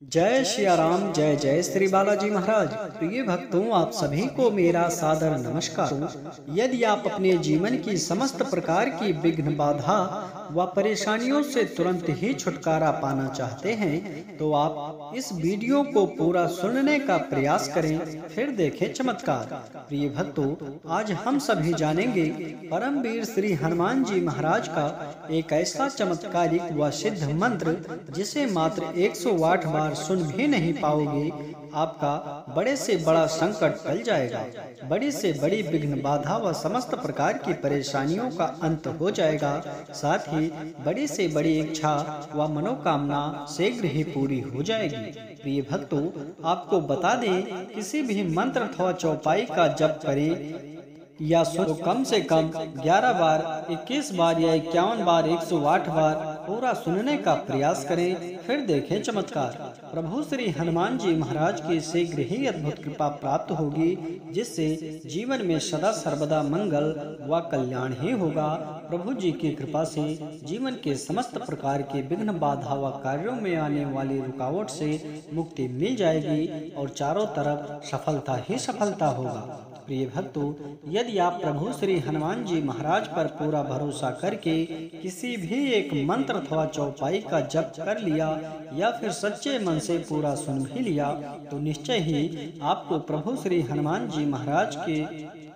जय सिया राम, जय जय श्री बालाजी महाराज। प्रिय भक्तों, आप सभी को मेरा सादर नमस्कार। यदि आप अपने जीवन की समस्त प्रकार की विघ्न बाधा व परेशानियों से तुरंत ही छुटकारा पाना चाहते हैं तो आप इस वीडियो को पूरा सुनने का प्रयास करें, फिर देखें चमत्कार। प्रिय भक्तों, आज हम सभी जानेंगे परमवीर श्री हनुमान जी महाराज का एक ऐसा चमत्कारिक व सिद्ध मंत्र जिसे मात्र 108 बार सुन भी नहीं पाओगे, आपका बड़े से बड़ा संकट टल जाएगा, बड़ी से बड़ी विघ्न बाधा व समस्त प्रकार की परेशानियों का अंत हो जाएगा, साथ ही बड़ी से बड़ी इच्छा व मनोकामना शीघ्र ही पूरी हो जाएगी। प्रिय भक्तों, आपको बता दें, किसी भी मंत्र अथवा चौपाई का जप करें या सुनो कम से कम 11 बार, 21 बार या 51 बार, 108 बार पूरा सुनने का प्रयास करें, फिर देखें चमत्कार। प्रभु श्री हनुमान जी महाराज की शीघ्र ही अद्भुत कृपा प्राप्त होगी, जिससे जीवन में सदा सर्वदा मंगल व कल्याण ही होगा। प्रभु जी की कृपा से जीवन के समस्त प्रकार के विघ्न बाधा व कार्यों में आने वाली रुकावट से मुक्ति मिल जाएगी और चारों तरफ सफलता ही सफलता होगा। प्रिय भक्तों, यदि आप प्रभु श्री हनुमान जी महाराज पर पूरा भरोसा करके किसी भी एक मंत्र अथवा चौपाई का जप कर लिया या फिर सच्चे मन से पूरा सुन भी लिया तो निश्चय ही आपको प्रभु श्री हनुमान जी महाराज के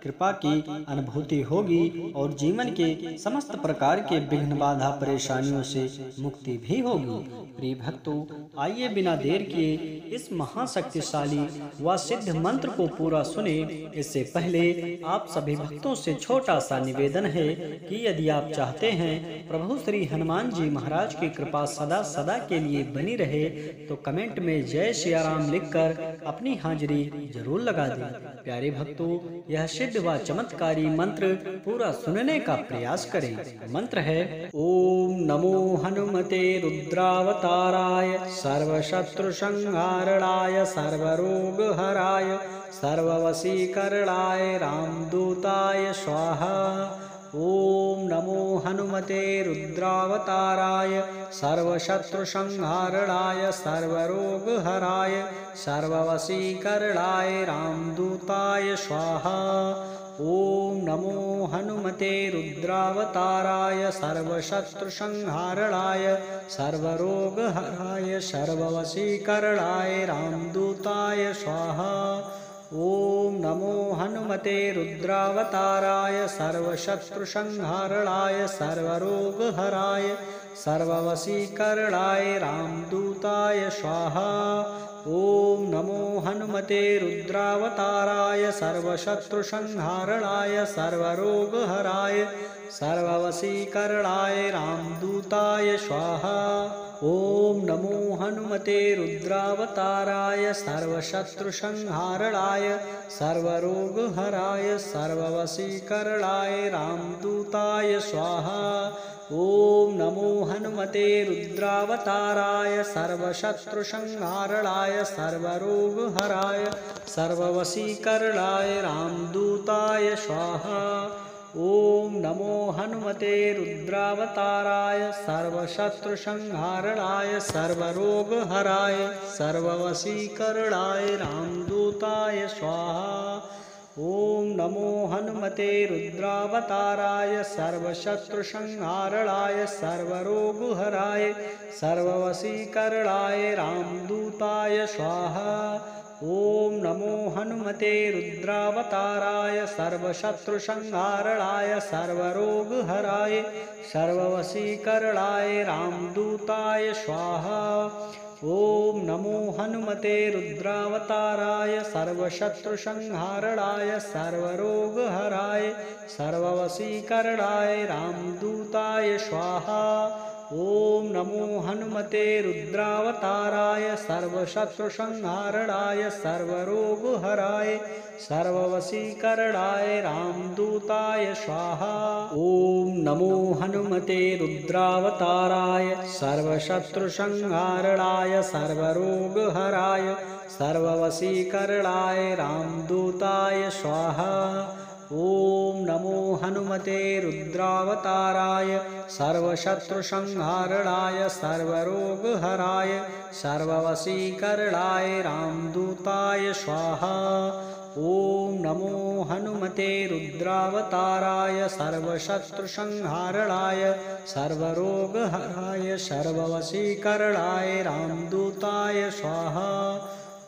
कृपा की अनुभूति होगी और जीवन के समस्त प्रकार के विघ्न बाधा परेशानियों से मुक्ति भी होगी। प्रिय भक्तों, आइए बिना देर किए इस महाशक्तिशाली व सिद्ध मंत्र को पूरा सुने। इससे पहले आप सभी भक्तों से छोटा सा निवेदन है कि यदि आप चाहते हैं प्रभु श्री हनुमान जी महाराज की कृपा सदा सदा के लिए बनी रहे तो कमेंट में जय सिया राम लिखकर अपनी हाजिरी जरूर लगा दें। प्यारे भक्तों, यह सिद्ध व चमत्कारी मंत्र पूरा सुनने का प्रयास करें। मंत्र है ओम नमो हनुमते रुद्रावताराय सर्वशत्रु संहारणाय सर्वरोग हराय सर्ववशीकरणाय रामदूताय स्वाहा। ओम नमो हनुमते रुद्रावताराय सर्वशत्रु संहारणाय सर्वरोग हराय सर्ववशीकरणाय रामदूताय स्वाहा। ओम नमो हनुमते रुद्रावताराय सर्वशत्रु संहारणाय सर्वरोग हराय सर्ववशीकरणाय रामदूताय स्वाहा। ओम नमो हनुमते रुद्रावताराय सर्वशत्रु संहारणाय सर्वरोग हराय सर्ववशीकरणाय रामदूताय स्वाहा। ओम नमो हनुमते रुद्रावताराय सर्वशत्रु संहारणाय सर्वरोग हराय सर्ववशीकरणाय रामदूताय स्वाहा। ओम नमो हनुमते रुद्रावताराय सर्वशत्रु संहारणाय सर्वरोग हराय सर्ववशीकरणाय रामदूताय स्वाहा। ओम नमो हनुमते रुद्रावताराय सर्वशत्रु संहारणाय सर्वरोग हराय सर्ववशीकरणाय रामदूताय स्वाहा। ओम नमो हनुमते रुद्रावताराय सर्वशत्रु संहारणाय सर्वरोग हराय सर्ववशीकरणाय रामदूताय स्वाहा। ओम नमो हनुमते रुद्रावताराय सर्वशत्रु संहारणाय सर्वरोग हराय सर्ववशीकरणाय रामदूताय स्वाहा। ओम नमो हनुमते रुद्रावताराय सर्वशत्रु संहारणाय सर्वरोग हराय सर्ववशीकरणाय रामदूताय स्वाहा। ओम नमो हनुमते रुद्रावताराय सर्वशत्रु संहारणाय सर्वरोग हराय सर्ववशीकरणाय रामदूताय स्वाहा। ओम नमो हनुमते रुद्रावताराय सर्वशत्रु संहारणाय सर्वरोग हराय सर्ववशीकरणाय रामदूताय स्वाहा। ओम नमो हनुमते रुद्रावताराय सर्वशत्रु संहारणाय सर्वरोग हराय सर्ववशीकरणाय रामदूताय स्वाहा। ॐ नमो हनुमते रुद्रावताराय सर्वशत्रुसंहारणाय सर्वरोगहराय सर्ववशीकरणाय रामदूताय स्वाहा। ॐ नमो हनुमते रुद्रावताराय सर्वशत्रुसंहारणाय सर्वरोगहराय सर्ववशीकरणाय रामदूताय स्वाहा।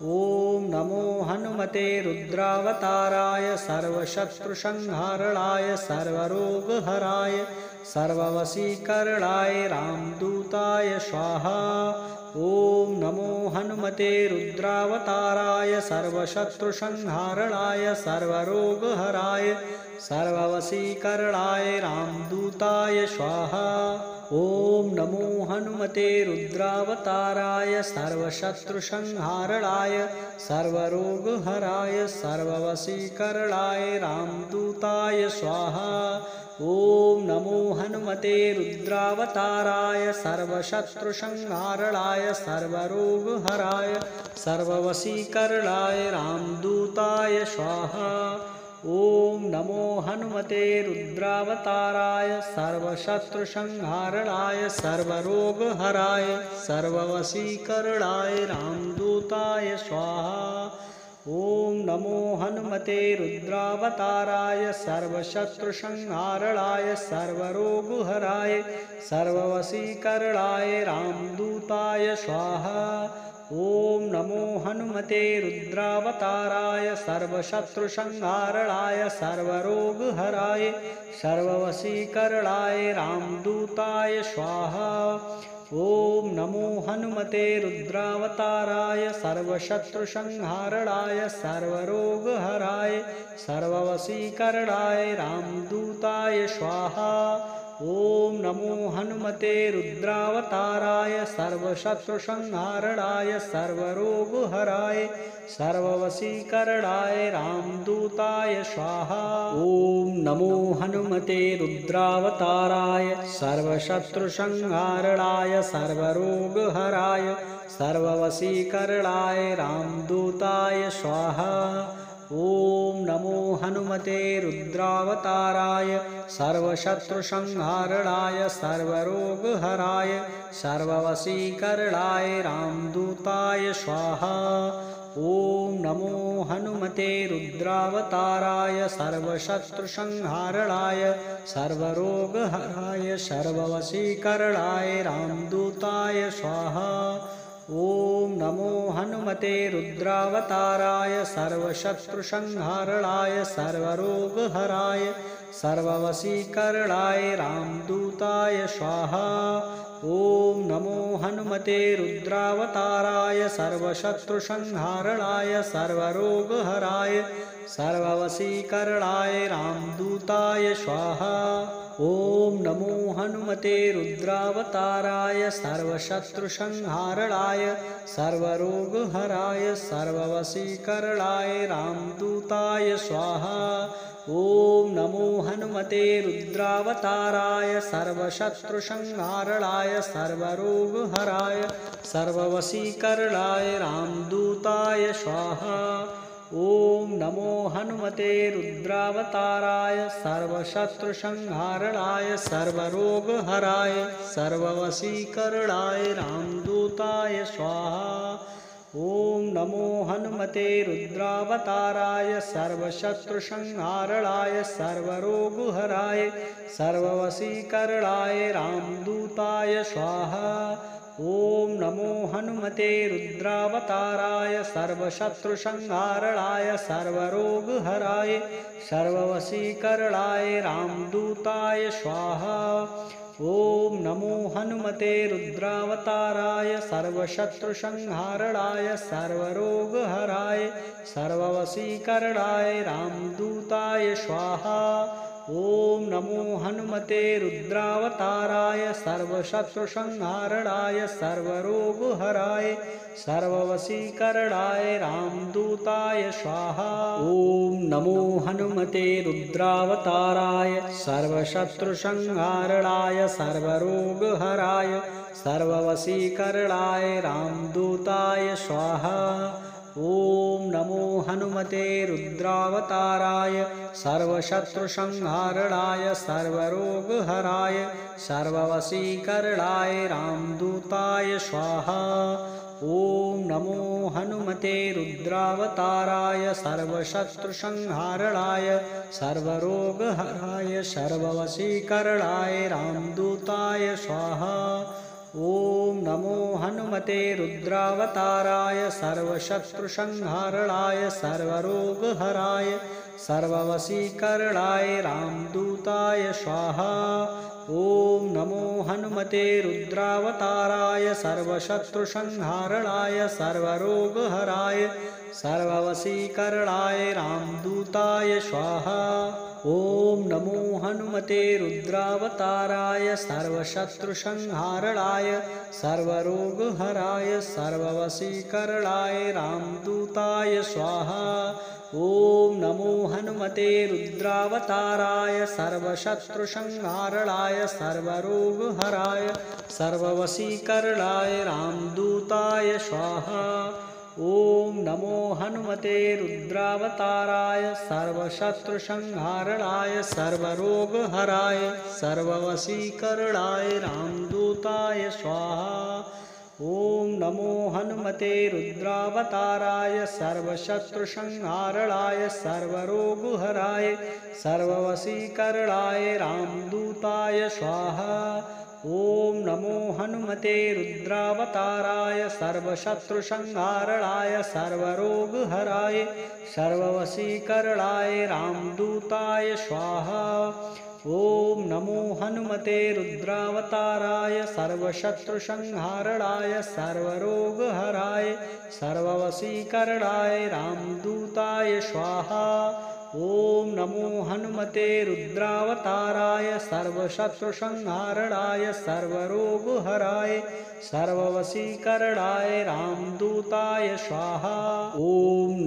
ॐ नमो हनुमते रुद्रावताराय सर्वशत्रुसंहारणाय सर्वरोगहराय सर्ववशीकरणाय रामदूताय स्वाहा। ॐ नमो हनुमते रुद्रावताराय सर्वशत्रुसंहारणाय सर्वरोगहराय सर्ववशीकरणाय रामदूताय स्वाहा। ॐ नमो हनुमते रुद्रावताराय सर्वशत्रुसंहारणाय सर्वरोगहराय सर्ववशीकरणाय रामदूताय स्वाहा। ॐ नमो हनुमते रुद्रावताराय सर्वशत्रुसंहारणाय सर्वरोगहराय सर्ववशीकरणाय रामदूताय स्वाहा। ॐ नमो हनुमते रुद्रावताराय सर्वशत्रुसंहारणाय सर्वरोगहराय सर्ववशीकरणाय रामदूताय स्वाहा। ॐ नमो हनुमते रुद्रावताराय सर्वशत्रुसंहारणाय सर्वरोगहराय सर्ववशीकरणाय रामदूताय स्वाहा। ॐ नमो हनुमते रुद्रावताराय सर्वशत्रुसंहारणाय सर्वरोगहराय सर्ववशीकरणाय रामदूताय स्वाहा। ॐ नमो हनुमते रुद्रावताराय सर्वशत्रुसंहारणाय सर्वरोगहराय सर्ववशीकरणाय रामदूताय स्वाहा। ॐ नमो हनुमते रुद्रावताराय सर्वशत्रुसंहारणाय सर्वरोगहराय सर्ववशीकरणाय रामदूताय स्वाहा। ॐ नमो हनुमते रुद्रावताराय सर्वशत्रुसंहारणाय सर्वरोगहराय सर्ववशीकरणाय रामदूताय स्वाहा। ॐ नमो हनुमते रुद्रावताराय सर्वशत्रुसंहारणाय सर्वरोगहराय सर्ववशीकरणाय रामदूताय स्वाहा। ॐ नमो हनुमते रुद्रावताराय सर्वशत्रुसंहारणाय सर्वरोगहराय सर्ववशीकरणाय रामदूताय स्वाहा। ॐ नमो हनुमते रुद्रावताराय सर्वशत्रुसंहारणाय सर्वरोगहराय सर्ववशीकरणाय रामदूताय स्वाहा। ॐ नमो हनुमते रुद्रावताराय सर्वशत्रुसंहारणाय सर्वरोगहराय सर्ववशीकरणाय रामदूताय स्वाहा। ॐ नमो हनुमते रुद्रावताराय सर्वशत्रुसंहारणाय सर्वरोगहराय सर्ववशीकरणाय रामदूताय स्वाहा। ॐ नमो हनुमते रुद्रावताराय सर्वशत्रुसंहारणाय सर्वरोगहराय सर्ववशीकरणाय रामदूताय स्वाहा। ॐ नमो हनुमते रुद्रावताराय सर्वशत्रुसंहारणाय सर्वरोगहराय सर्ववशीकरणाय रामदूताय स्वाहा। ॐ नमो हनुमते रुद्रावताराय सर्वशत्रुसंहारणाय सर्वरोगहराय सर्ववशीकरणाय रामदूताय स्वाहा। ॐ नमो हनुमते रुद्रावताराय सर्वशत्रुसंहारणाय सर्वरोगहराय सर्ववशीकरणाय रामदूताय स्वाहा। ॐ नमो हनुमते रुद्रावताराय सर्वशत्रुसंहारणाय सर्वरोगहराय सर्ववशीकरणाय रामदूताय स्वाहा। ॐ नमो हनुमते रुद्रावताराय सर्वशत्रुसंहारणाय सर्वरोगहराय सर्ववशीकरणाय रामदूताय स्वाहा। ॐ नमो हनुमते रुद्रावताराय सर्वशत्रुसंहारणाय सर्वरोगहराय सर्ववशीकरणाय रामदूताय स्वाहा। ॐ नमो हनुमते रुद्रावताराय सर्वशत्रुसंहारणाय सर्वरोगहराय सर्ववशीकरणाय रामदूताय स्वाहा। ॐ नमो हनुमते रुद्रावताराय सर्वशत्रुसंहारणाय सर्वरोगहराय सर्ववशीकरणाय रामदूताय स्वाहा। ॐ नमो हनुमते रुद्रावताराय सर्वशत्रुसंहारणाय सर्वरोगहराय सर्ववशीकरणाय रामदूताय स्वाहा। ॐ नमो हनुमते रुद्रावताराय सर्वशत्रुसंहारणाय सर्वरोगहराय सर्ववशीकरणाय रामदूताय स्वाहा। ॐ नमो हनुमते रुद्रावताराय सर्वशत्रुसंहारणाय सर्वरोगहराय सर्ववशीकरणाय रामदूताय स्वाहा। ॐ नमो हनुमते रुद्रावताराय सर्वशत्रुसंहारणाय सर्वरोगहराय सर्ववशीकरणाय रामदूताय स्वाहा। ॐ नमो हनुमते रुद्रावताराय सर्वशत्रुसंहारणाय सर्वरोगहराय सर्ववशीकरणाय रामदूताय स्वाहा। ॐ नमो हनुमते रुद्रावताराय सर्वशत्रुसंहारणाय सर्वरोगहराय सर्ववशीकरणाय रामदूताय स्वाहा। ॐ नमो हनुमते रुद्रावताराय सर्वशत्रुसंहारणाय सर्वरोगहराय सर्ववशीकरणाय रामदूताय स्वाहा। ॐ नमो हनुमते रुद्रावताराय सर्वशत्रुसंहारणाय सर्वरोगहराय सर्ववशीकरणाय रामदूताय स्वाहा। ॐ नमो हनुमते रुद्रावताराय सर्वशत्रुसंहारणाय सर्वरोगहराय सर्ववशीकरणाय रामदूताय स्वाहा। ॐ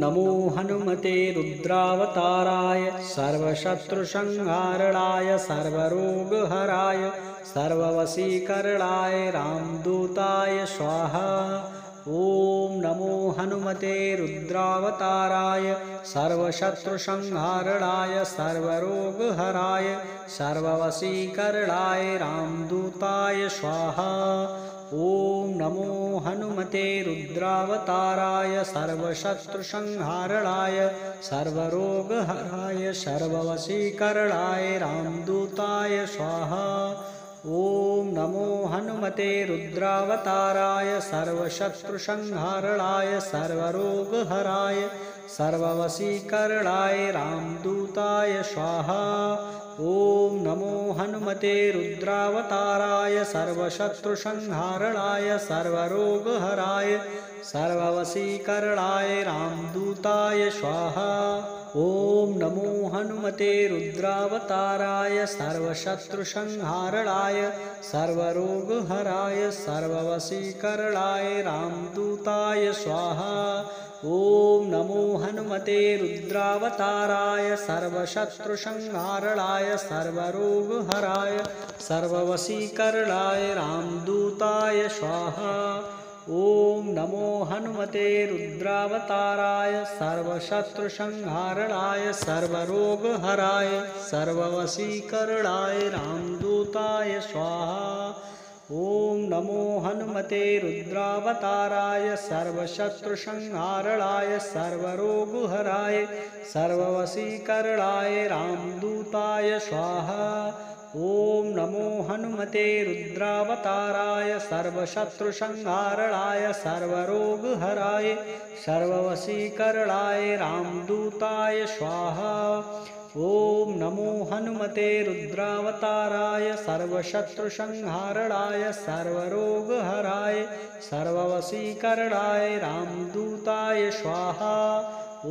नमो हनुमते रुद्रावताराय सर्वशत्रुसंहारणाय सर्वरोगहराय सर्ववशीकरणाय रामदूताय स्वाहा। ॐ नमो हनुमते रुद्रावताराय सर्वशत्रुसंहारणाय सर्वरोगहराय सर्ववशीकरणाय रामदूताय स्वाहा। ॐ नमो हनुमते रुद्रावताराय सर्वशत्रुसंहारणाय सर्वरोगहराय सर्ववशीकरणाय रामदूताय स्वाहा। ॐ नमो हनुमते रुद्रावताराय सर्वशत्रुसंहारणाय सर्वरोगहराय सर्ववशीकरणाय रामदूताय स्वाहा। ॐ नमो हनुमते रुद्रावताराय सर्वशत्रुसंहारणाय सर्वरोगहराय सर्ववशीकरणाय रामदूताय स्वाहा। ॐ नमो हनुमते रुद्रावताराय सर्वशत्रुसंहारणाय सर्वरोगहराय सर्ववशीकरणाय रामदूताय स्वाहा। ॐ नमो हनुमते रुद्रावताराय सर्वशत्रुसंहारणाय सर्वरोगहराय सर्ववशीकरणाय रामदूताय स्वाहा। ॐ नमो हनुमते रुद्रावताराय सर्वशत्रुसंहारणाय सर्वरोगहराय सर्ववशीकरणाय रामदूताय स्वाहा। ॐ नमो हनुमते रुद्रावताराय सर्वशत्रुसंहारणाय सर्वरोगहराय सर्ववशीकरणाय रामदूताय स्वाहा। ॐ नमो हनुमते रुद्रावताराय सर्वशत्रुसंहारणाय सर्वरोगहराय सर्ववशीकरणाय रामदूताय स्वाहा। ॐ नमो हनुमते रुद्रावताराय सर्वशत्रुसंहारणाय सर्वरोगहराय सर्ववशीकरणाय रामदूताय स्वाहा। ॐ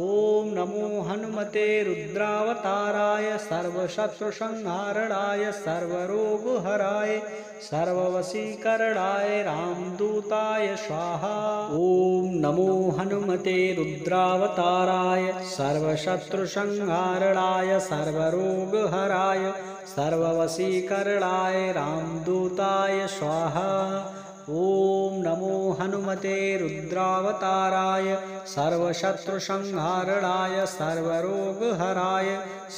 नमो हनुमते रुद्रावताराय सर्वशत्रुसंहारणाय सर्वरोगहराय सर्ववशीकरणाय रामदूताय स्वाहा। ॐ नमो हनुमते रुद्रावताराय सर्वशत्रुसंहारणाय सर्वरोगहराय सर्ववशीकरणाय रामदूताय स्वाहा। ॐ नमो हनुमते रुद्रावताराय सर्वशत्रुसंहारणाय सर्वरोगहराय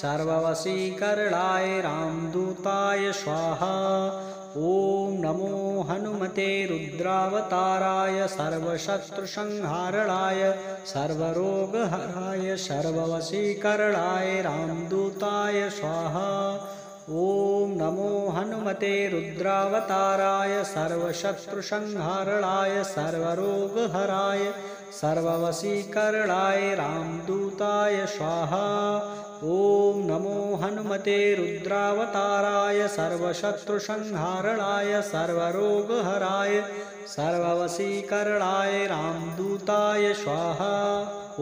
सर्ववशीकरणाय रामदूताय स्वाहा। ॐ नमो हनुमते रुद्रावताराय सर्वशत्रुसंहारणाय सर्वरोगहराय सर्ववशीकरणाय रामदूताय स्वाहा। ॐ नमो हनुमते रुद्रावताराय सर्वशत्रुसंहारणाय सर्वरोगहराय सर्ववशीकरणाय रामदूताय स्वाहा। ॐ नमो हनुमते रुद्रावताराय सर्वशत्रुसंहारणाय सर्वरोगहराय सर्ववशीकरणाय रामदूताय स्वाहा। ॐ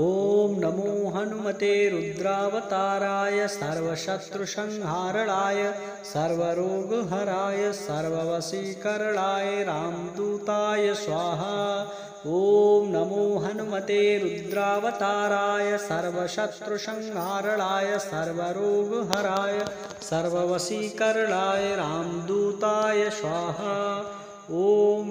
नमो हनुमते रुद्रावताराय सर्वशत्रुसंहारणाय सर्वरोगहराय सर्ववशीकरणाय रामदूताय स्वाहा। ॐ नमो हनुमते रुद्रावताराय सर्वशत्रुसंहारणाय सर्वरोगहराय सर्ववशीकरणाय रामदूताय स्वाहा। ॐ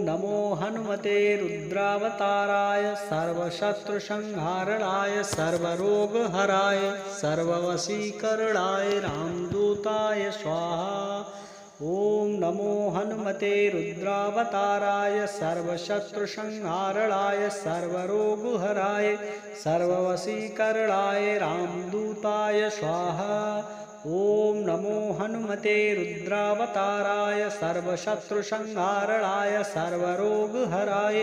नमो हनुमते रुद्रावताराय सर्वशत्रुसंहारणाय सर्वरोगहराय सर्ववशीकरणाय रामदूताय स्वाहा। ॐ नमो हनुमते रुद्रावताराय सर्वशत्रुसंहारणाय सर्वरोगहराय सर्ववशीकरणाय रामदूताय स्वाहा। ॐ नमो हनुमते रुद्रावताराय सर्वशत्रुसंहारणाय सर्वरोगहराय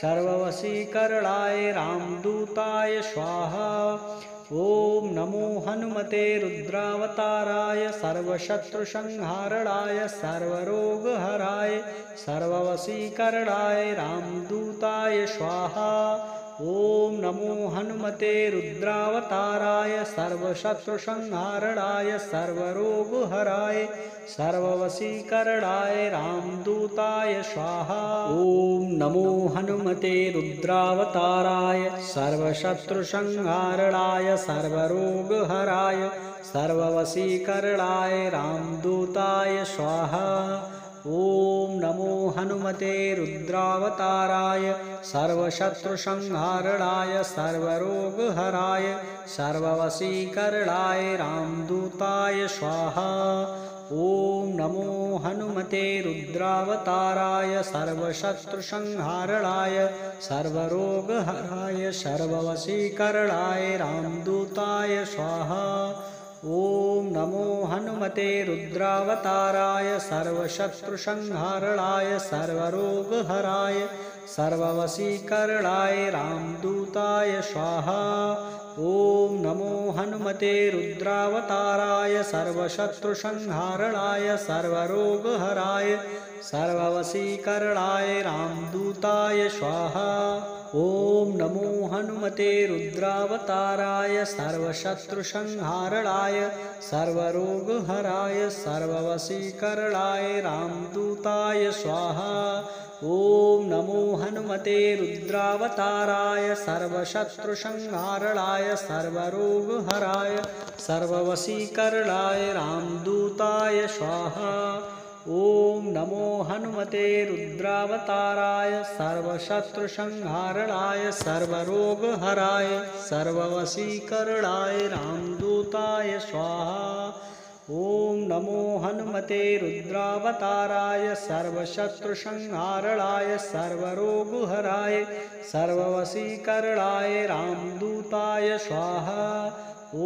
सर्ववशीकरणाय रामदूताय स्वाहा। ॐ नमो हनुमते रुद्रावताराय सर्वशत्रुसंहारणाय सर्वरोगहराय सर्ववशीकरणाय रामदूताय स्वाहा। ॐ नमो हनुमते रुद्रावताराय सर्वशत्रुसंहारणाय सर्वरोगहराय सर्ववशीकरणाय रामदूताय स्वाहा। ॐ नमो हनुमते रुद्रावताराय सर्वशत्रुसंहारणाय सर्वरोगहराय सर्ववशीकरणाय रामदूताय स्वाहा। ॐ नमो हनुमते रुद्रावताराय सर्वशत्रुसंहारणाय सर्वरोगहराय सर्ववशीकरणाय रामदूताय स्वाहा। ॐ नमो हनुमते रुद्रावताराय सर्वशत्रुसंहारणाय सर्वरोगहराय सर्ववशीकरणाय रामदूताय स्वाहा। ॐ नमो हनुमते रुद्रावताराय सर्वशत्रुसंहारणाय सर्वरोगहराय सर्ववशीकरणाय रामदूताय स्वाहा। ॐ नमो हनुमते रुद्रावताराय सर्वशत्रुसंहारणाय सर्वरोगहराय सर्ववशीकरणाय रामदूताय स्वाहा। ॐ नमो हनुमते रुद्रावताराय सर्वशत्रुसंहारणाय सर्वरोगहराय सर्ववशीकरणाय रामदूताय स्वाहा। ॐ नमो हनुमते रुद्रावताराय सर्वशत्रुसंहारणाय सर्वरोगहराय सर्ववशीकरणाय रामदूताय स्वाहा। ॐ नमो हनुमते रुद्रावताराय सर्वशत्रुसंहारणाय सर्वरोगहराय सर्ववशीकरणाय रामदूताय स्वाहा। ॐ नमो हनुमते रुद्रावताराय सर्वशत्रुसंहारणाय सर्वरोगहराय सर्ववशीकरणाय रामदूताय स्वाहा। ॐ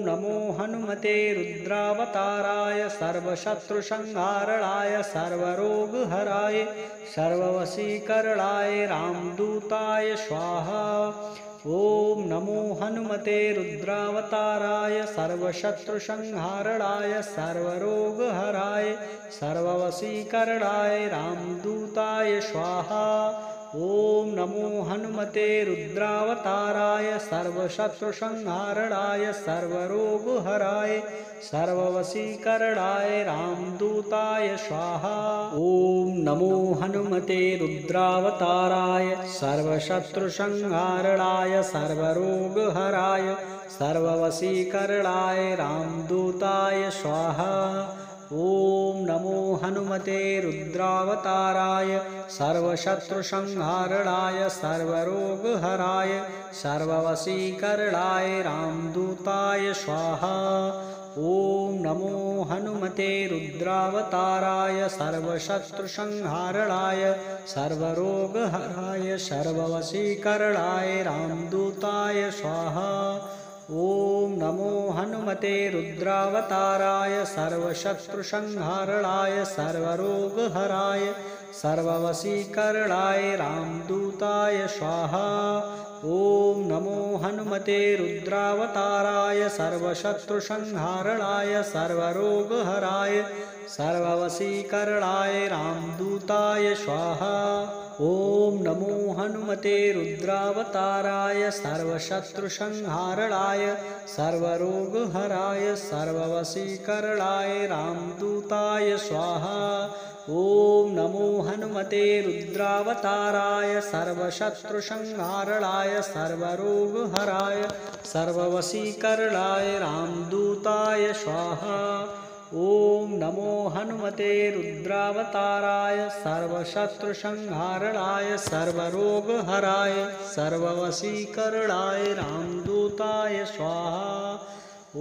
नमो हनुमते रुद्रावताराय सर्वशत्रुसंहारणाय सर्वरोगहराय सर्ववशीकरणाय रामदूताय स्वाहा। ॐ नमो हनुमते रुद्रावताराय सर्वशत्रुसंहारणाय सर्वरोगहराय सर्ववशीकरणाय रामदूताय स्वाहा। ॐ नमो हनुमते रुद्रावताराय सर्वशत्रुसंहारणाय सर्वरोगहराय सर्ववशीकरणाय रामदूताय स्वाहा। ॐ नमो हनुमते रुद्रावताराय सर्वशत्रुसंहारणाय सर्वरोगहराय सर्ववशीकरणाय रामदूताय स्वाहा। ॐ नमो हनुमते रुद्रावताराय सर्वशत्रुसंहारणाय सर्वरोगहराय सर्ववशीकरणाय रामदूताय स्वाहा। ॐ नमो हनुमते रुद्रावताराय सर्वशत्रुसंहारणाय सर्वरोगहराय सर्ववशीकरणाय रामदूताय स्वाहा। ॐ नमो हनुमते रुद्रावताराय सर्वशत्रुसंहारणाय सर्वरोगहराय सर्ववशीकरणाय रामदूताय स्वाहा। ॐ नमो हनुमते रुद्रावताराय सर्वशत्रुसंहारणाय सर्वरोगहराय सर्ववशीकरणाय रामदूताय स्वाहा। ॐ नमो हनुमते रुद्रावताराय सर्वशत्रुसंहारणाय सर्वरोगहराय सर्ववशीकरणाय रामदूताय स्वाहा। ॐ नमो हनुमते रुद्रावताराय सर्वशत्रुसंहारणाय सर्वरोगहराय सर्ववशीकरणाय रामदूताय स्वाहा। ॐ नमो हनुमते रुद्रावताराय सर्वशत्रुसंहारणाय सर्वरोगहराय सर्ववशीकरणाय रामदूताय स्वाहा। ॐ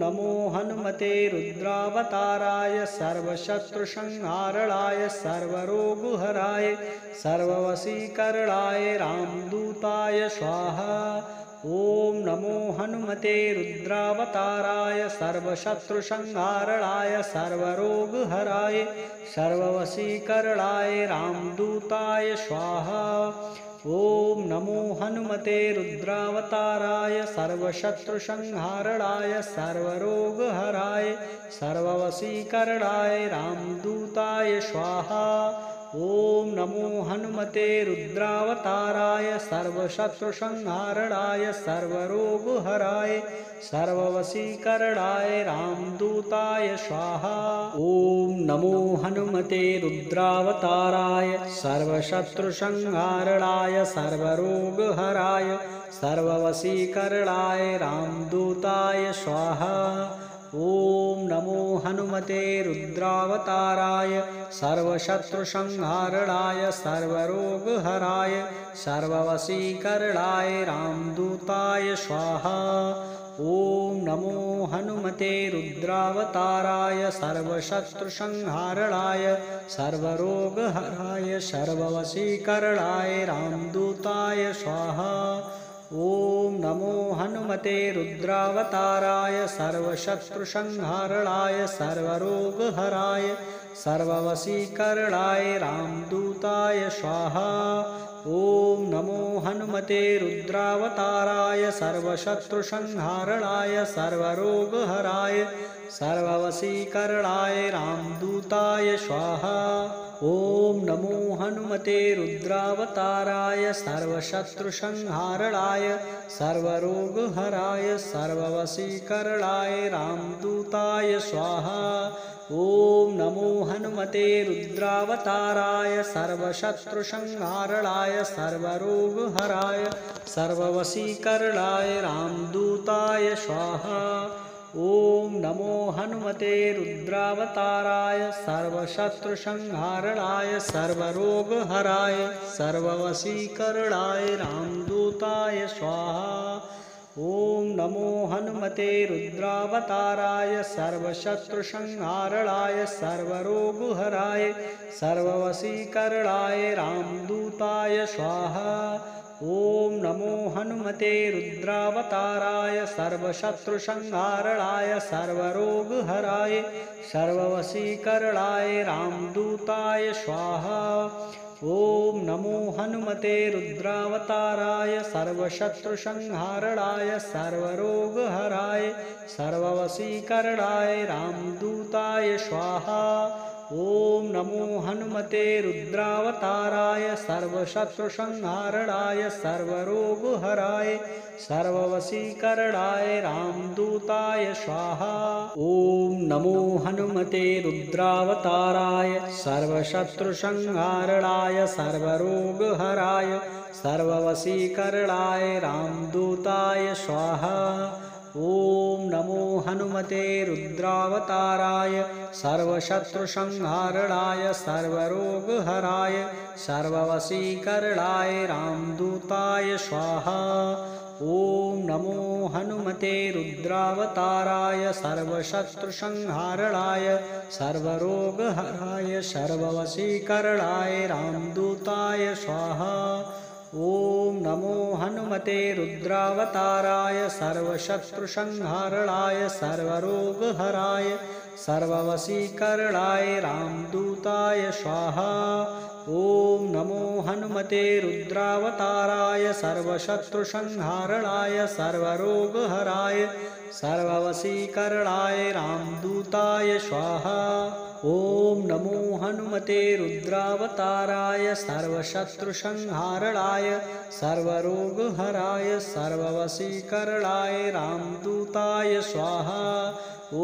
नमो हनुमते रुद्रावताराय सर्वशत्रुसंहारणाय सर्वरोगहराय सर्ववशीकरणाय रामदूताय स्वाहा। ॐ नमो हनुमते रुद्रावताराय सर्वशत्रुसंहारणाय सर्वरोगहराय सर्ववशीकरणाय रामदूताय स्वाहा। ॐ नमो हनुमते रुद्रावताराय सर्वशत्रुसंहारणाय सर्वरोगहराय सर्ववशीकरणाय रामदूताय स्वाहा। ॐ नमो हनुमते रुद्रावताराय सर्वशत्रुसंहारणाय सर्वरोगहराय सर्ववशीकरणाय रामदूताय स्वाहा। ॐ नमो हनुमते रुद्रावताराय सर्वशत्रुसंहारणाय सर्वरोगहराय सर्ववशीकरणाय रामदूताय स्वाहा। ॐ नमो हनुमते रुद्रावताराय सर्वशत्रुसंहारणाय सर्वरोगहराय सर्ववशीकरणाय रामदूताय स्वाहा। ॐ नमो हनुमते रुद्रावताराय सर्वशत्रुसंहारणाय सर्वरोगहराय सर्ववशीकरणाय रामदूताय स्वाहा। ॐ नमो हनुमते रुद्रावताराय सर्वशत्रुसंहारणाय सर्वरोगहराय सर्ववशीकरणाय रामदूताय स्वाहा। ॐ नमो हनुमते रुद्रावताराय सर्वशत्रुसंहारणाय सर्वरोगहराय सर्ववशीकरणाय रामदूताय स्वाहा। ॐ नमो हनुमते रुद्रावताराय सर्वशत्रुसंहारणाय सर्वरोगहराय सर्ववशीकरणाय रामदूताय स्वाहा। ॐ नमो हनुमते रुद्रावताराय सर्वशत्रुसंहारणाय सर्वरोगहराय सर्ववशीकरणाय रामदूताय स्वाहा। ॐ नमो हनुमते रुद्रावताराय सर्वशत्रुसंहारणाय सर्वरोगहराय सर्ववशीकरणाय रामदूताय स्वाहा। ॐ नमो हनुमते रुद्रावताराय सर्वशत्रुसंहारणाय सर्वरोगहराय सर्ववशीकरणाय रामदूताय स्वाहा। ॐ नमो हनुमते रुद्रावताराय सर्वशत्रुसंहारणाय सर्वरोगहराय सर्ववशीकरणाय रामदूताय स्वाहा। ॐ नमो हनुमते रुद्रावताराय सर्वशत्रुसंहारणाय सर्वरोगहराय सर्ववशीकरणाय रामदूताय स्वाहा। ॐ नमो हनुमते रुद्रावताराय सर्वशत्रुसंहारणाय सर्वरोगहराय सर्ववशीकरणाय रामदूताय स्वाहा। ॐ नमो हनुमते रुद्रावताराय सर्वशत्रुसंहारणाय सर्वरोगहराय सर्ववशीकरणाय रामदूताय स्वाहा। ॐ नमो हनुमते रुद्रावताराय सर्वशत्रुसंहारणाय सर्वरोगहराय सर्ववशीकरणाय रामदूताय स्वाहा। ॐ नमो हनुमते रुद्रावताराय सर्वशत्रुसंहारणाय सर्वरोगहराय सर्ववशीकरणाय रामदूताय स्वाहा। ॐ नमो हनुमते रुद्रावताराय सर्वशत्रुसंहारणाय सर्वरोगहराय सर्ववशीकरणाय रामदूताय स्वाहा। ॐ नमो हनुमते रुद्रावताराय सर्वशत्रुसंहारणाय सर्वरोगहराय सर्ववशीकरणाय रामदूताय स्वाहा। ॐ नमो हनुमते रुद्रावताराय सर्वशत्रुसंहारणाय सर्वरोगहराय सर्ववशीकरणाय रामदूताय स्वाहा। ॐ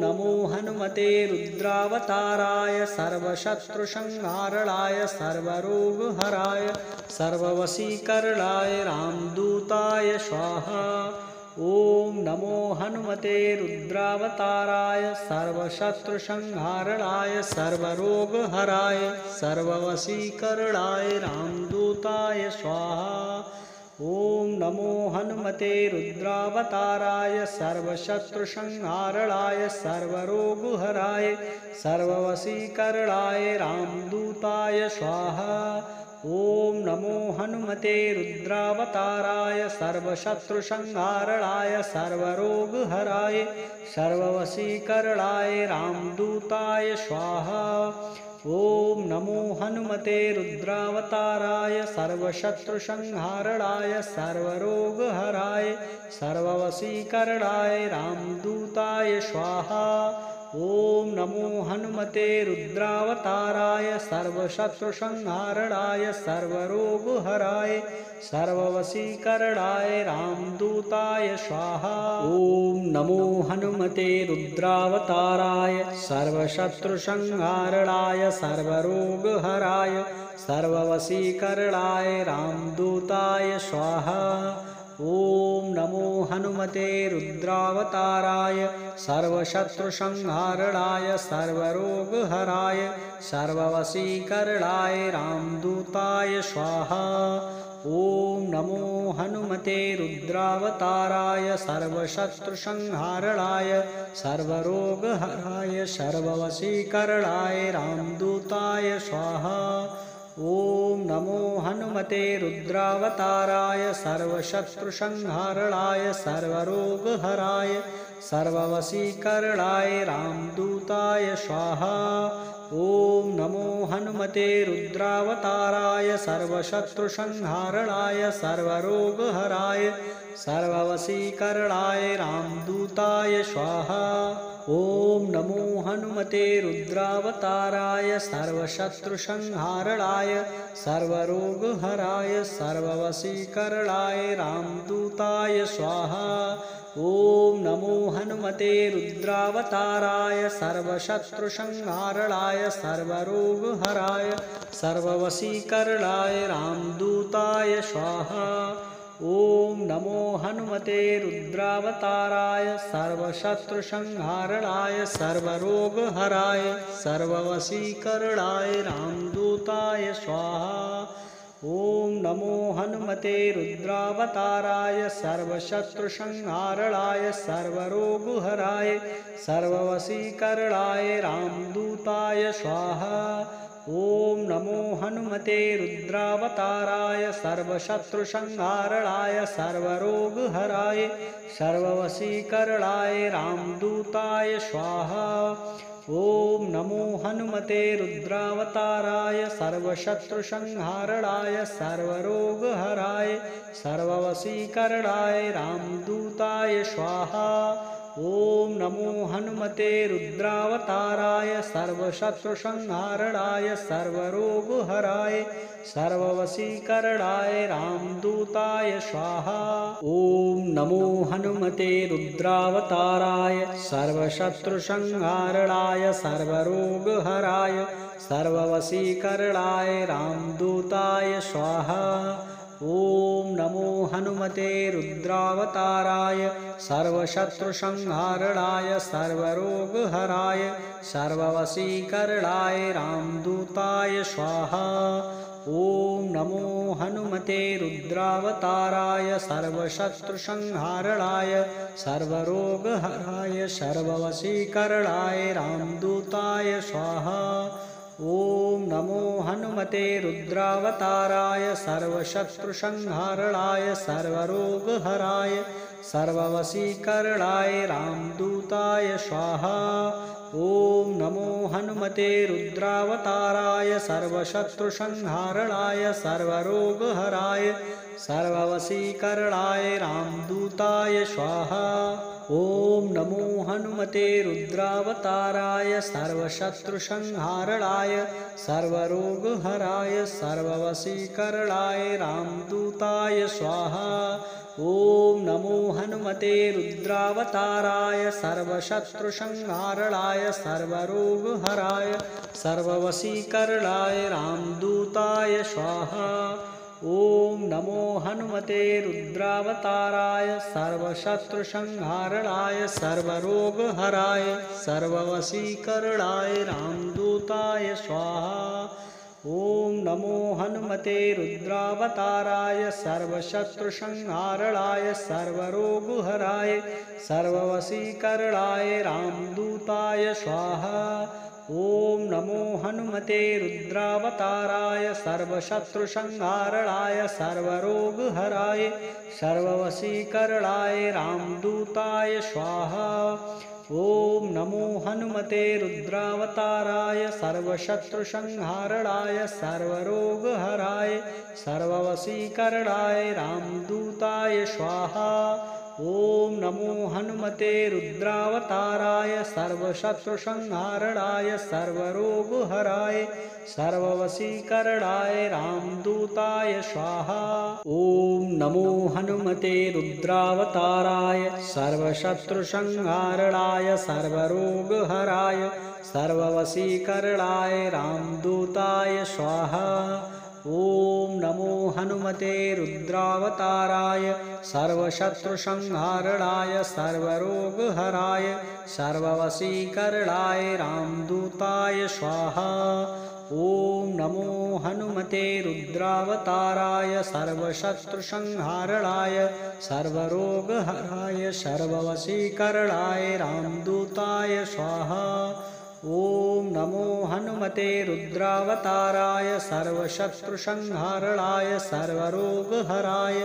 नमो हनुमते रुद्रावताराय सर्वशत्रुसंहारणाय सर्वरोगहराय सर्ववशीकरणाय रामदूताय स्वाहा। ॐ नमो हनुमते रुद्रावताराय सर्वशत्रुसंहारणाय सर्वरोगहराय सर्ववशीकरणाय रामदूताय स्वाहा। ॐ नमो हनुमते रुद्रावताराय सर्वशत्रुसंहारणाय सर्वरोगहराय सर्ववशीकरणाय रामदूताय स्वाहा। ॐ नमो हनुमते रुद्रावताराय सर्वशत्रुसंहारणाय सर्वरोगहराय सर्ववशीकरणाय रामदूताय स्वाहा। ॐ नमो हनुमते रुद्रावताराय सर्वशत्रुसंहारणाय सर्वरोगहराय सर्ववशीकरणाय रामदूताय स्वाहा। ॐ नमो हनुमते रुद्रावताराय सर्वशत्रुसंहारणाय सर्वरोगहराय सर्ववशीकरणाय रामदूताय स्वाहा। ॐ नमो हनुमते रुद्रावताराय सर्वशत्रुसंहारणाय सर्वरोगहराय सर्ववशीकरणाय रामदूताय स्वाहा। ॐ नमो हनुमते रुद्रावताराय सर्वशत्रुसंहारणाय सर्वरोगहराय सर्ववशीकरणाय रामदूताय स्वाहा। ॐ नमो हनुमते रुद्रावताराय सर्वशत्रुसंहारणाय सर्वरोगहराय सर्ववशीकरणाय रामदूताय स्वाहा। ॐ नमो हनुमते रुद्रावताराय सर्वशत्रुसंहारणाय सर्वरोगहराय सर्ववशीकरणाय रामदूताय स्वाहा। ॐ नमो हनुमते रुद्रावताराय सर्वशत्रुसंहारणाय सर्वरोगहराय सर्ववशीकरणाय रामदूताय स्वाहा। ॐ नमो हनुमते रुद्रावताराय सर्वशत्रुसंहारणाय सर्वरोगहराय सर्ववशीकरणाय रामदूताय स्वाहा। ॐ नमो हनुमते रुद्रावताराय सर्वशत्रुसंहारणाय सर्वरोगहराय सर्ववशीकरणाय रामदूताय स्वाहा। ॐ नमो हनुमते रुद्रावताराय सर्वशत्रुसंहारणाय सर्वरोगहराय सर्ववशीकरणाय रामदूताय स्वाहा। ॐ नमो हनुमते रुद्रावताराय सर्वशत्रुसंहारणाय सर्वरोगहराय सर्ववशीकरणाय रामदूताय स्वाहा। ॐ नमो हनुमते रुद्रावताराय सर्वशत्रुसंहारणाय सर्वरोगहराय सर्ववशीकरणाय रामदूताय स्वाहा। ॐ नमो हनुमते रुद्रावताराय सर्वशत्रुसंहारणाय सर्वरोगहराय सर्ववशीकरणाय रामदूताय स्वाहा। ॐ नमो हनुमते रुद्रावताराय सर्वशत्रुसंहारणाय सर्वरोगहराय सर्ववशीकरणाय रामदूताय स्वाहा। ॐ नमो हनुमते रुद्रावताराय सर्वशत्रुसंहारणाय सर्वरोगहराय सर्ववशीकरणाय रामदूताय स्वाहा। ॐ नमो हनुमते रुद्रावताराय सर्वशत्रुसंहारणाय सर्वरोगहराय सर्ववशीकरणाय रामदूताय स्वाहा। ॐ नमो हनुमते रुद्रावताराय सर्वशत्रुसंहारणाय सर्वरोगहराय सर्ववशीकरणाय रामदूताय स्वाहा। ॐ नमो हनुमते रुद्रावताराय सर्वशत्रुसंहारणाय सर्वरोगहराय सर्ववशीकरणाय रामदूताय स्वाहा। ॐ नमो हनुमते रुद्रावताराय सर्वशत्रुसंहारणाय सर्वरोगहराय सर्ववशीकरणाय रामदूताय स्वाहा। ॐ नमो हनुमते रुद्रावताराय सर्वशत्रुसंहारणाय सर्वरोगहराय सर्ववशीकरणाय रामदूताय स्वाहा। ॐ नमो हनुमते रुद्रावताराय सर्वशत्रुसंहारणाय सर्वरोगहराय सर्ववशीकरणाय रामदूताय स्वाहा। ॐ नमो हनुमते रुद्रावताराय सर्वशत्रुसंहारणाय सर्वरोगहराय सर्ववशीकरणाय रामदूताय स्वाहा। ॐ नमो हनुमते रुद्रावताराय सर्वशत्रुसंहारणाय सर्वरोगहराय सर्ववशीकरणाय रामदूताय स्वाहा। ॐ नमो हनुमते रुद्रावताराय सर्वशत्रुसंहारणाय सर्वरोगहराय सर्ववशीकरणाय रामदूताय स्वाहा। ॐ नमो हनुमते रुद्रावताराय सर्वशत्रुसंहारणाय सर्वरोगहराय सर्ववशीकरणाय रामदूताय स्वाहा। ॐ नमो हनुमते रुद्रावताराय सर्वशत्रुसंहारणाय सर्वरोगहराय सर्ववशीकरणाय रामदूताय स्वाहा। ॐ नमो हनुमते रुद्रावताराय सर्वशत्रुसंहारणाय सर्वरोगहराय सर्ववशीकरणाय रामदूताय स्वाहा। ॐ नमो हनुमते रुद्रावताराय सर्वशत्रुसंहारणाय सर्वरोगहराय सर्ववशीकरणाय रामदूताय स्वाहा। ॐ नमो हनुमते रुद्रावताराय सर्वशत्रुसंहारणाय सर्वरोगहराय सर्ववशीकरणाय रामदूताय स्वाहा। ॐ नमो हनुमते रुद्रावताराय सर्वशत्रुसंहारणाय सर्वरोगहराय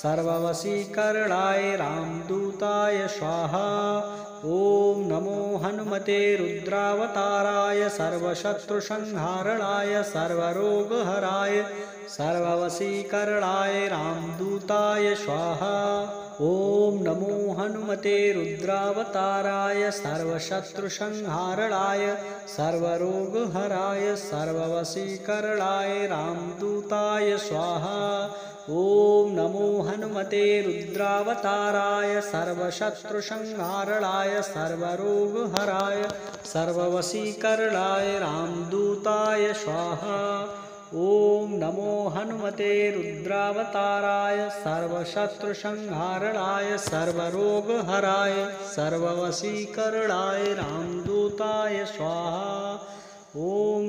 सर्ववशीकरणाय रामदूताय स्वाहा। ॐ नमो हनुमते रुद्रावताराय सर्वशत्रुसंहारणाय सर्वरोगहराय सर्ववशीकरणाय रामदूताय स्वाहा। ॐ नमो हनुमते रुद्रावताराय सर्वशत्रुसंहारणाय सर्वरोगहराय सर्ववशीकरणाय रामदूताय स्वाहा। ॐ नमो हनुमते रुद्रावताराय सर्वशत्रुसंहारणाय सर्वरोगहराय सर्ववशीकरणाय रामदूताय स्वाहा। ॐ नमो हनुमते रुद्रावताराय सर्वशत्रुसंहारणाय सर्वरोगहराय सर्ववशीकरणाय रामदूताय स्वाहा। ॐ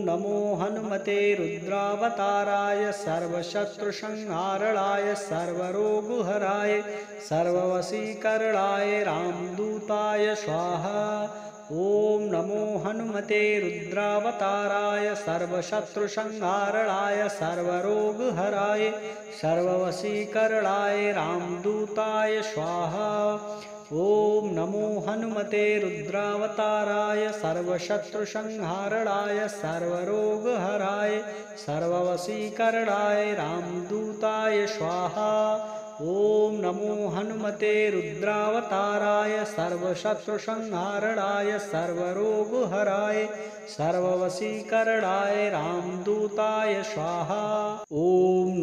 नमो हनुमते रुद्रावताराय सर्वशत्रुसंहारणाय सर्वरोगहराय सर्ववशीकरणाय रामदूताय स्वाहा। ॐ नमो हनुमते रुद्रावताराय सर्वशत्रुसंहारणाय सर्वरोगहराय सर्ववशीकरणाय रामदूताय स्वाहा। ॐ नमो हनुमते रुद्रावताराय सर्वशत्रुसंहारणाय सर्वरोगहराय सर्ववशीकरणाय रामदूताय स्वाहा। ॐ नमो हनुमते रुद्रावताराय सर्वशत्रुसंहारणाय सर्वरोगहराय सर्ववशीकरणाय रामदूताय स्वाहा। ॐ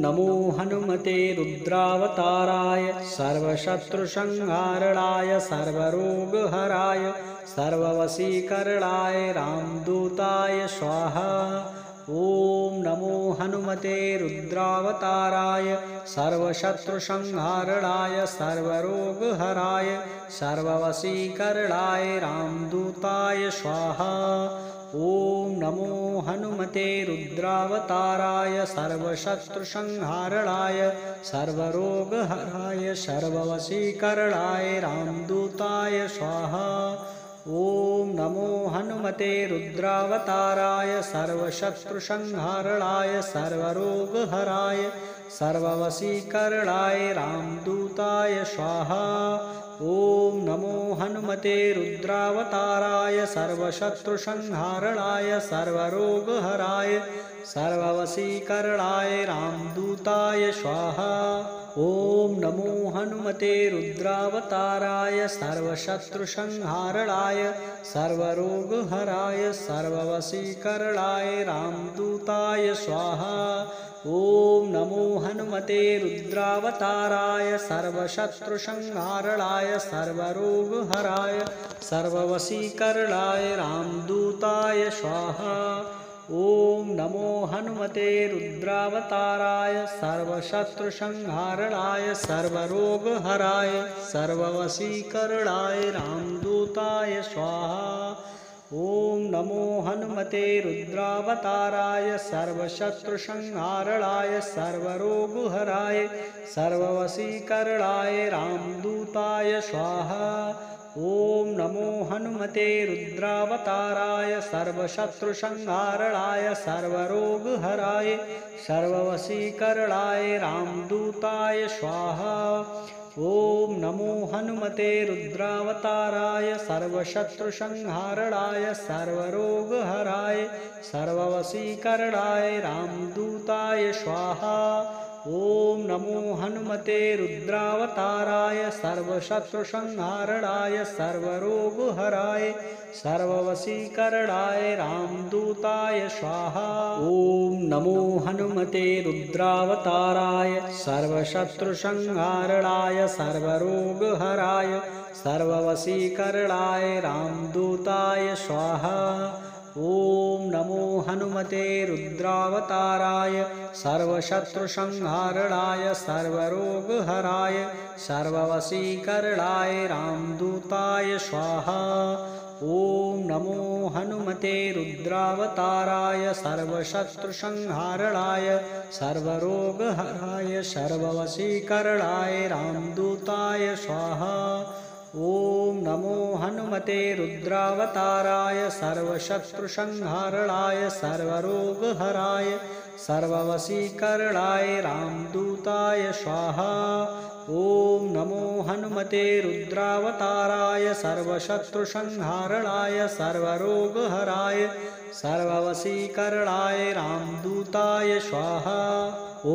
नमो हनुमते रुद्रावताराय सर्वशत्रुसंहारणाय सर्वरोगहराय सर्ववशीकरणाय रामदूताय स्वाहा। ॐ नमो हनुमते रुद्रावताराय सर्वशत्रुसंहारणाय सर्वरोगहराय सर्ववशीकरणाय रामदूताय स्वाहा। ॐ नमो हनुमते रुद्रावताराय सर्वशत्रुसंहारणाय सर्वरोगहराय सर्ववशीकरणाय रामदूताय स्वाहा। ॐ नमो हनुमते रुद्रावताराय सर्वशत्रुसंहारणाय सर्वरोगहराय सर्ववशीकरणाय रामदूताय स्वाहा। ॐ नमो हनुमते रुद्रावताराय सर्वशत्रुसंहारणाय सर्वरोगहराय सर्ववशीकरणाय रामदूताय स्वाहा। ॐ नमो हनुमते रुद्रावताराय सर्वशत्रुसंहारणाय सर्वरोगहराय सर्ववशीकरणाय रामदूताय स्वाहा। ॐ नमो हनुमते रुद्रावताराय सर्वशत्रुसंहारणाय सर्वरोगहराय सर्ववशीकरणाय रामदूताय स्वाहा। ॐ नमो हनुमते रुद्रावताराय सर्वशत्रुसंहारणाय सर्वरोगहराय सर्ववशीकरणाय रामदूताय स्वाहा। ॐ नमो हनुमते रुद्रावताराय सर्वशत्रुसंहारणाय सर्वरोगहराय सर्ववशीकरणाय रामदूताय स्वाहा। ॐ नमो हनुमते रुद्रावताराय सर्वशत्रुसंहारणाय सर्वरोगहराय सर्ववशीकरणाय रामदूताय स्वाहा। ॐ नमो हनुमते रुद्रावताराय सर्वशत्रुसंहारणाय सर्वरोगहराय सर्ववशीकरणाय रामदूताय स्वाहा। ॐ नमो हनुमते रुद्रावताराय सर्वशत्रुसंहारणाय सर्वरोगहराय सर्ववशीकरणाय रामदूताय स्वाहा। ॐ नमो हनुमते रुद्रावताराय सर्वशत्रुसंहारणाय सर्वरोगहराय सर्ववशीकरणाय रामदूताय स्वाहा। ॐ नमो हनुमते रुद्रावताराय सर्वशत्रुसंहारणाय सर्वरोगहराय सर्ववशीकरणाय रामदूताय स्वाहा। ॐ नमो हनुमते रुद्रावताराय सर्वशत्रुसंहारणाय सर्वरोगहराय सर्ववशीकरणाय रामदूताय स्वाहा। ॐ नमो हनुमते रुद्रावताराय सर्वशत्रुसंहारणाय सर्वरोगहराय सर्ववशीकरणाय रामदूताय स्वाहा। ॐ नमो हनुमते रुद्रावताराय सर्वशत्रुसंहारणाय सर्वरोगहराय सर्ववशीकरणाय रामदूताय स्वाहा। ॐ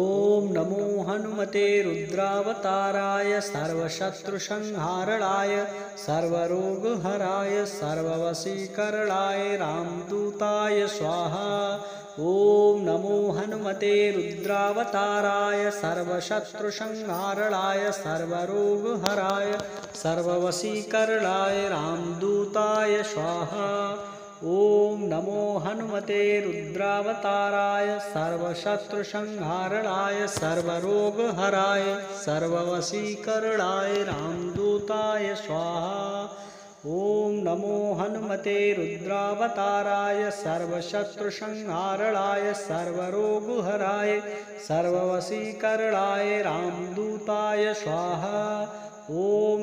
नमो हनुमते रुद्रावताराय सर्वशत्रुसंहारणाय सर्वरोगहराय सर्ववशीकरणाय रामदूताय स्वाहा। ॐ नमो हनुमते रुद्रावताराय सर्वशत्रुसंहारणाय सर्वरोगहराय सर्ववशीकरणाय रामदूताय स्वाहा। ॐ नमो हनुमते रुद्रावताराय सर्वशत्रुसंहारणाय सर्वरोगहराय सर्ववशीकरणाय रामदूताय स्वाहा। ॐ नमो हनुमते रुद्रावताराय सर्वशत्रुसंहारणाय सर्वरोगहराय सर्ववशीकरणाय रामदूताय स्वाहा। ॐ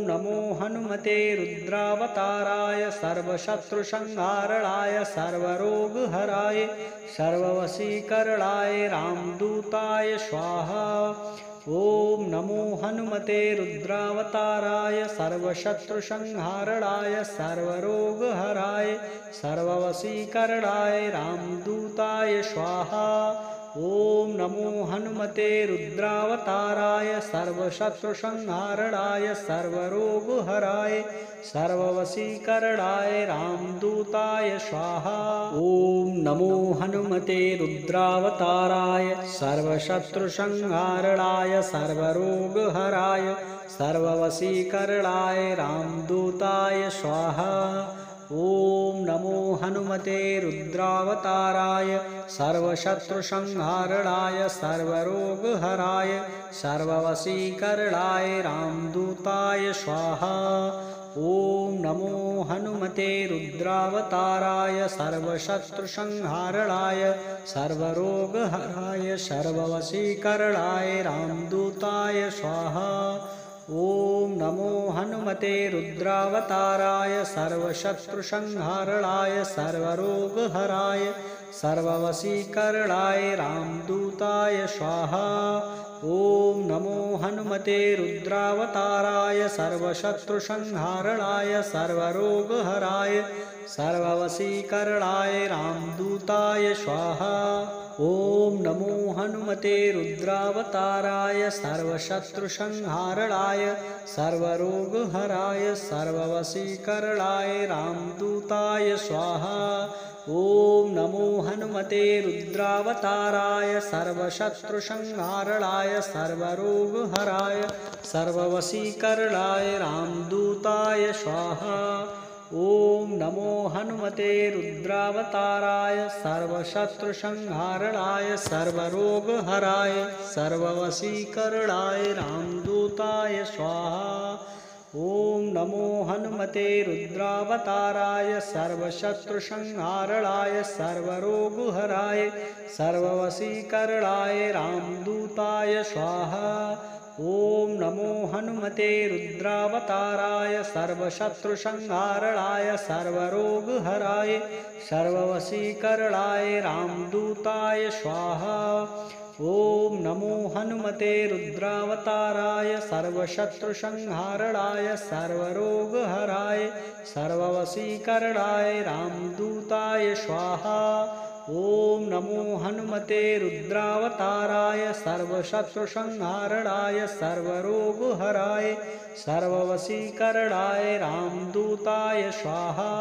नमो हनुमते रुद्रावताराय सर्वशत्रुसंहारणाय सर्वरोगहराय सर्ववशीकरणाय रामदूताय स्वाहा। ॐ नमो हनुमते रुद्रावताराय सर्वशत्रुसंहारणाय सर्वरोगहराय सर्ववशीकरणाय रामदूताय स्वाहा। ॐ नमो हनुमते रुद्रावताराय सर्वशत्रुसंहारणाय सर्वरोगहराय सर्ववशीकरणाय रामदूताय स्वाहा। ॐ नमो हनुमते रुद्रावताराय सर्वशत्रुसंहारणाय सर्वरोगहराय सर्ववशीकरणाय रामदूताय स्वाहा। ॐ नमो हनुमते रुद्रावताराय सर्वशत्रुसंहारणाय सर्वरोगहराय सर्ववशीकरणाय रामदूताय स्वाहा। ॐ नमो हनुमते रुद्रावताराय सर्वशत्रुसंहारणाय सर्वरोगहराय सर्ववशीकरणाय रामदूताय स्वाहा। ॐ नमो हनुमते रुद्रावताराय सर्वशत्रुसंहारणाय सर्वरोगहराय सर्ववशीकरणाय रामदूताय स्वाहा। ॐ नमो हनुमते रुद्रावताराय सर्वशत्रुसंहारणाय सर्वरोगहराय सर्ववशीकरणाय रामदूताय स्वाहा। ॐ नमो हनुमते रुद्रावताराय सर्वशत्रुसंहारणाय सर्वरोगहराय सर्ववशीकरणाय रामदूताय स्वाहा। ॐ नमो हनुमते रुद्रावताराय सर्वशत्रुसंहारणाय सर्वरोगहराय सर्ववशीकरणाय रामदूताय स्वाहा। ॐ नमो हनुमते रुद्रावताराय सर्वशत्रुसंहारणाय सर्वरोगहराय सर्ववशीकरणाय रामदूताय स्वाहा। ॐ नमो हनुमते रुद्रावताराय सर्वशत्रुसंहारणाय सर्वरोगहराय सर्ववशीकरणाय रामदूताय स्वाहा। ॐ नमो हनुमते रुद्रावताराय सर्वशत्रुसंहारणाय सर्वरोगहराय सर्ववशीकरणाय रामदूताय स्वाहा। ॐ नमो हनुमते रुद्रावताराय सर्वशत्रुसंहारणाय सर्वरोगहराय सर्ववशीकरणाय रामदूताय स्वाहा। ॐ नमो हनुमते रुद्रावताराय सर्वशत्रुसंहारणाय सर्वरोगहराय सर्ववशीकरणाय रामदूताय स्वाहा।